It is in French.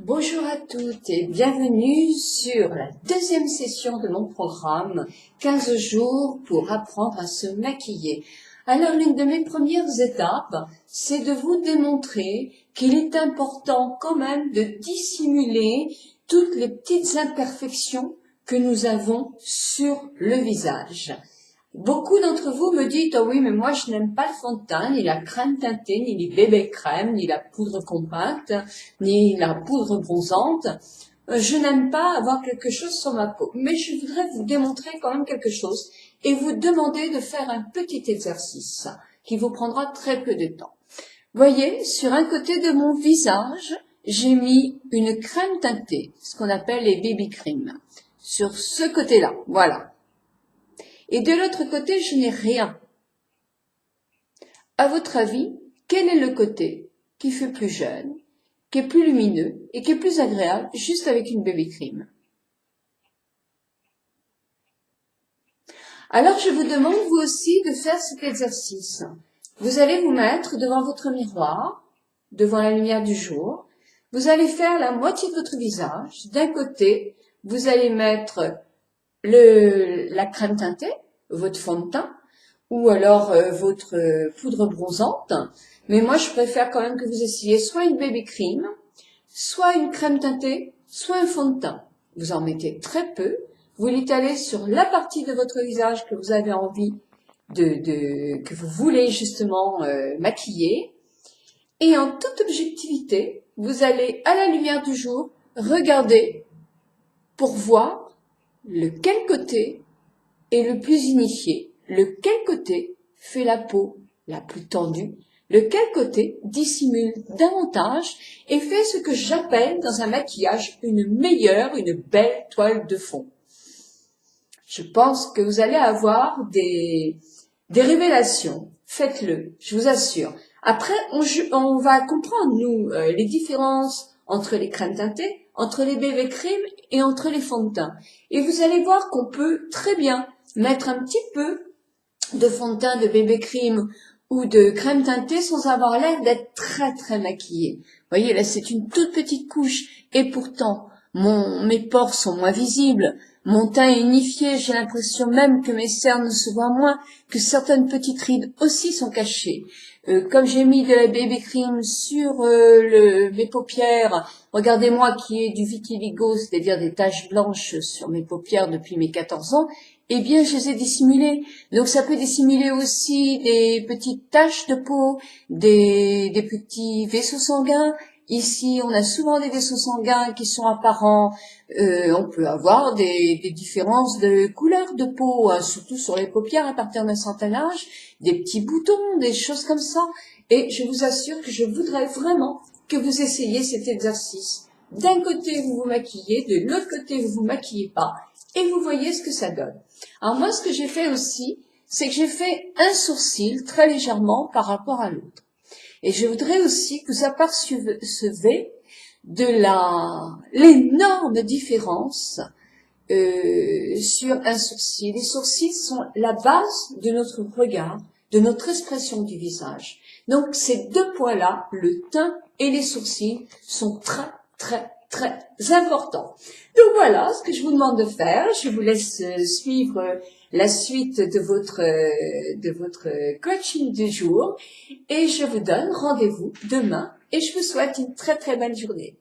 Bonjour à toutes et bienvenue sur la deuxième session de mon programme 15 jours pour apprendre à se maquiller. Alors l'une de mes premières étapes, c'est de vous démontrer qu'il est important quand même de dissimuler toutes les petites imperfections que nous avons sur le visage. Beaucoup d'entre vous me disent « Oh oui, mais moi je n'aime pas le fond de teint, ni la crème teintée, ni les bébés crème, ni la poudre compacte, ni la poudre bronzante. Je n'aime pas avoir quelque chose sur ma peau. » Mais je voudrais vous démontrer quand même quelque chose et vous demander de faire un petit exercice qui vous prendra très peu de temps. Voyez, sur un côté de mon visage, j'ai mis une crème teintée, ce qu'on appelle les baby cream. Sur ce côté-là, voilà. Et de l'autre côté, je n'ai rien. À votre avis, quel est le côté qui fait plus jeune, qui est plus lumineux et qui est plus agréable juste avec une baby cream? Alors, je vous demande vous aussi de faire cet exercice. Vous allez vous mettre devant votre miroir, devant la lumière du jour. Vous allez faire la moitié de votre visage. D'un côté, vous allez mettre la crème teintée, votre fond de teint, ou alors votre poudre bronzante. Mais moi, je préfère quand même que vous essayiez soit une baby cream, soit une crème teintée, soit un fond de teint. Vous en mettez très peu. Vous l'étalez sur la partie de votre visage que vous avez envie que vous voulez justement maquiller. Et en toute objectivité, vous allez à la lumière du jour regarder pour voir lequel côté est le plus unifié, lequel côté fait la peau la plus tendue, lequel côté dissimule davantage et fait ce que j'appelle dans un maquillage une belle toile de fond. Je pense que vous allez avoir des révélations. Faites-le, je vous assure. Après, on va comprendre, nous, les différences entre les crèmes teintées, entre les bébés crèmes et entre les fonds de teint. Et vous allez voir qu'on peut très bien mettre un petit peu de fond de teint de bébé crème ou de crème teintée sans avoir l'air d'être très très maquillé. Vous voyez, là c'est une toute petite couche et pourtant mes pores sont moins visibles, mon teint est unifié, j'ai l'impression même que mes cernes se voient moins, que certaines petites rides aussi sont cachées. Comme j'ai mis de la baby cream sur mes paupières, regardez-moi qui ai du vitiligo, c'est-à-dire des taches blanches sur mes paupières depuis mes 14 ans, eh bien, je les ai dissimulées. Donc, ça peut dissimuler aussi des petites taches de peau, des petits vaisseaux sanguins. Ici, on a souvent des vaisseaux sanguins qui sont apparents. On peut avoir des différences de couleur de peau, hein, surtout sur les paupières à partir d'un certain âge, des petits boutons, des choses comme ça. Et je vous assure que je voudrais vraiment que vous essayiez cet exercice. D'un côté, vous vous maquillez, de l'autre côté, vous vous maquillez pas, et vous voyez ce que ça donne. Alors moi, ce que j'ai fait aussi, c'est que j'ai fait un sourcil très légèrement par rapport à l'autre. Et je voudrais aussi que vous apercevez de l'énorme différence sur un sourcil. Les sourcils sont la base de notre regard, de notre expression du visage. Donc ces deux points-là, le teint et les sourcils, sont très très très importants. Donc voilà ce que je vous demande de faire. Je vous laisse suivre la suite de votre coaching du jour et je vous donne rendez-vous demain et je vous souhaite une très très belle journée.